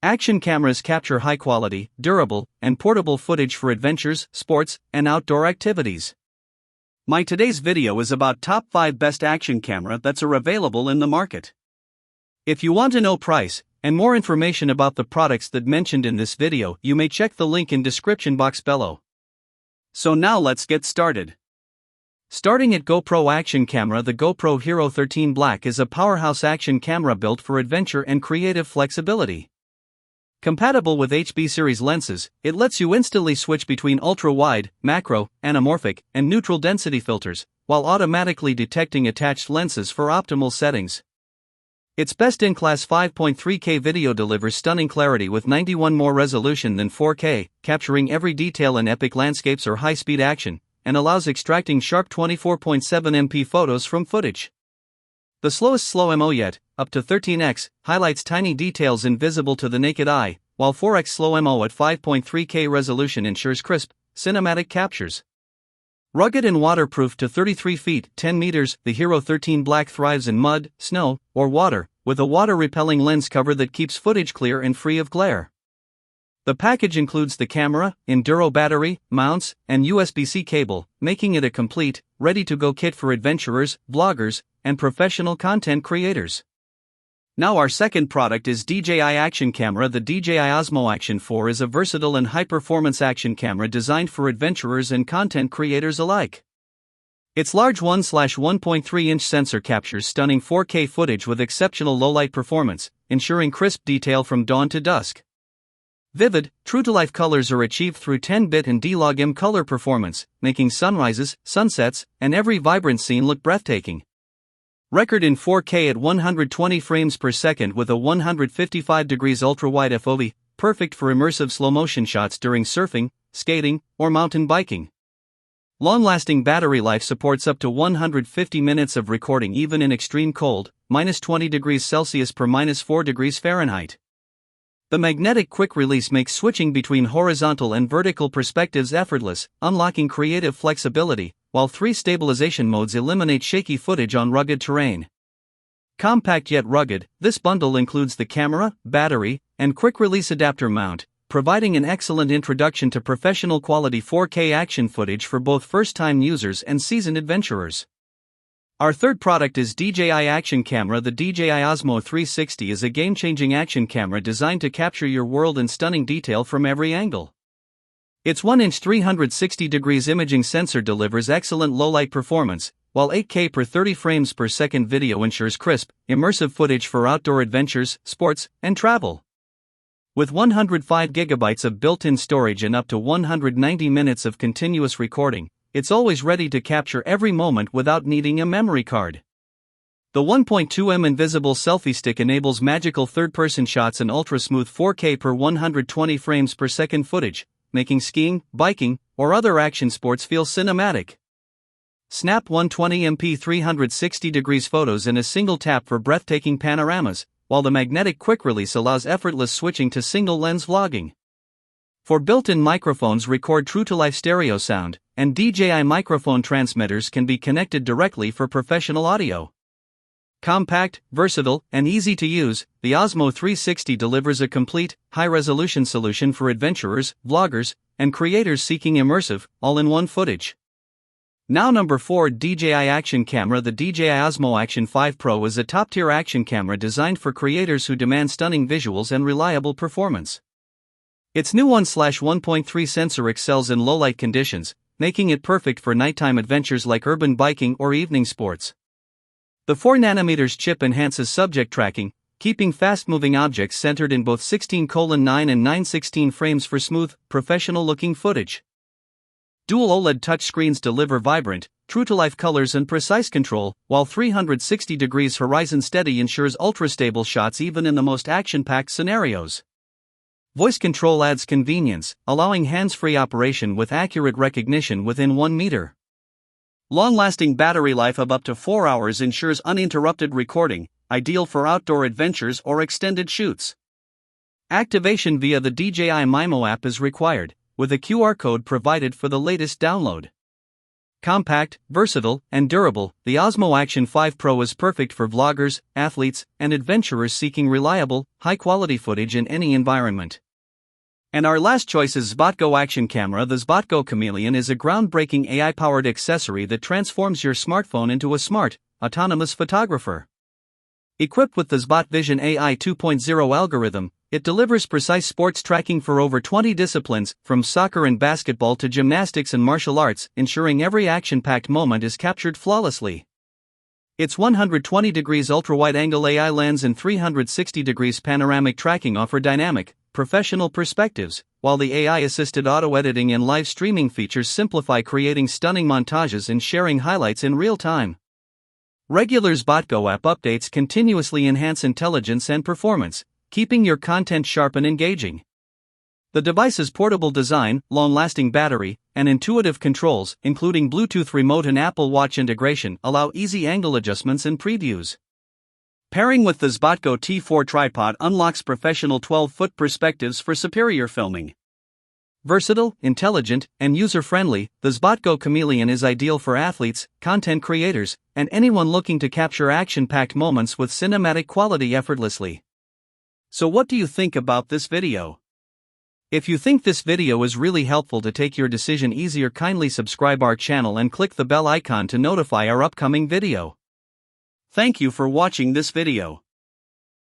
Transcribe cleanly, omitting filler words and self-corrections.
Action cameras capture high-quality, durable, and portable footage for adventures, sports, and outdoor activities. My today's video is about top 5 best action camera that's are available in the market. If you want to know price and more information about the products that mentioned in this video, you may check the link in description box below. So now let's get started. Starting at GoPro Action Camera, the GoPro HERO13 Black is a powerhouse action camera built for adventure and creative flexibility. Compatible with HB series lenses, it lets you instantly switch between ultra-wide, macro, anamorphic, and neutral density filters, while automatically detecting attached lenses for optimal settings. Its best-in-class 5.3K video delivers stunning clarity with 91 more resolution than 4K, capturing every detail in epic landscapes or high-speed action, and allows extracting sharp 24.7MP photos from footage. The slowest slow-mo yet, up to 13x, highlights tiny details invisible to the naked eye, while 4x slow-mo at 5.3K resolution ensures crisp, cinematic captures. Rugged and waterproof to 33 feet 10 meters, the HERO13 Black thrives in mud, snow, or water, with a water-repelling lens cover that keeps footage clear and free of glare. The package includes the camera, Enduro battery, mounts, and USB-C cable, making it a complete, ready-to-go kit for adventurers, vloggers, and professional content creators. Now our second product is DJI Action Camera. The DJI Osmo Action 4 is a versatile and high-performance action camera designed for adventurers and content creators alike. Its large 1/1.3-inch sensor captures stunning 4K footage with exceptional low-light performance, ensuring crisp detail from dawn to dusk. Vivid, true-to-life colors are achieved through 10-bit and D-Log-M color performance, making sunrises, sunsets, and every vibrant scene look breathtaking. Record in 4K at 120 frames per second with a 155 degrees ultra-wide FOV, perfect for immersive slow-motion shots during surfing, skating, or mountain biking. Long-lasting battery life supports up to 150 minutes of recording even in extreme cold, -20 degrees Celsius per -4 degrees Fahrenheit. The magnetic quick release makes switching between horizontal and vertical perspectives effortless, unlocking creative flexibility, while 3 stabilization modes eliminate shaky footage on rugged terrain. Compact yet rugged, this bundle includes the camera, battery, and quick-release adapter mount, providing an excellent introduction to professional quality 4K action footage for both first-time users and seasoned adventurers. Our third product is DJI Action Camera. The DJI Osmo 360 is a game-changing action camera designed to capture your world in stunning detail from every angle. Its 1-inch 360 degrees imaging sensor delivers excellent low-light performance, while 8K per 30 frames per second video ensures crisp, immersive footage for outdoor adventures, sports, and travel. With 105 gigabytes of built-in storage and up to 190 minutes of continuous recording, it's always ready to capture every moment without needing a memory card. The 1.2mm invisible selfie stick enables magical third-person shots and ultra-smooth 4K per 120 frames per second footage, making skiing, biking, or other action sports feel cinematic. Snap 120MP 360 degrees photos in a single tap for breathtaking panoramas, while the magnetic quick release allows effortless switching to single-lens vlogging. 4 built-in microphones record true-to-life stereo sound, and DJI microphone transmitters can be connected directly for professional audio. Compact, versatile, and easy to use, the Osmo 360 delivers a complete, high-resolution solution for adventurers, vloggers, and creators seeking immersive, all-in-one footage. Now number 4, DJI Action Camera. The DJI Osmo Action 5 Pro is a top-tier action camera designed for creators who demand stunning visuals and reliable performance. Its new 1/1.3 sensor excels in low-light conditions, making it perfect for nighttime adventures like urban biking or evening sports. The 4nm chip enhances subject tracking, keeping fast-moving objects centered in both 16:9 and 9:16 frames for smooth, professional-looking footage. Dual OLED touchscreens deliver vibrant, true-to-life colors and precise control, while 360 degrees horizon steady ensures ultra-stable shots even in the most action-packed scenarios. Voice control adds convenience, allowing hands-free operation with accurate recognition within 1 meter. Long-lasting battery life of up to 4 hours ensures uninterrupted recording, ideal for outdoor adventures or extended shoots. Activation via the DJI Mimo app is required, with a QR code provided for the latest download. Compact, versatile, and durable, the Osmo Action 5 Pro is perfect for vloggers, athletes, and adventurers seeking reliable, high-quality footage in any environment. And our last choice is XbotGo Action Camera. The XbotGo Chameleon is a groundbreaking AI-powered accessory that transforms your smartphone into a smart, autonomous photographer. Equipped with the Xbot Vision AI 2.0 algorithm, it delivers precise sports tracking for over 20 disciplines, from soccer and basketball to gymnastics and martial arts, ensuring every action-packed moment is captured flawlessly. Its 120 degrees ultra-wide-angle AI lens and 360 degrees panoramic tracking offer dynamic, professional perspectives, while the AI-assisted auto-editing and live streaming features simplify creating stunning montages and sharing highlights in real time. Regular XbotGo app updates continuously enhance intelligence and performance, keeping your content sharp and engaging. The device's portable design, long-lasting battery, and intuitive controls, including Bluetooth remote and Apple Watch integration, allow easy angle adjustments and previews. Pairing with the XbotGo T4 tripod unlocks professional 12-foot perspectives for superior filming. Versatile, intelligent, and user-friendly, the XbotGo Chameleon is ideal for athletes, content creators, and anyone looking to capture action-packed moments with cinematic quality effortlessly. So what do you think about this video? If you think this video is really helpful to take your decision easier, kindly subscribe our channel and click the bell icon to notify our upcoming video. Thank you for watching this video.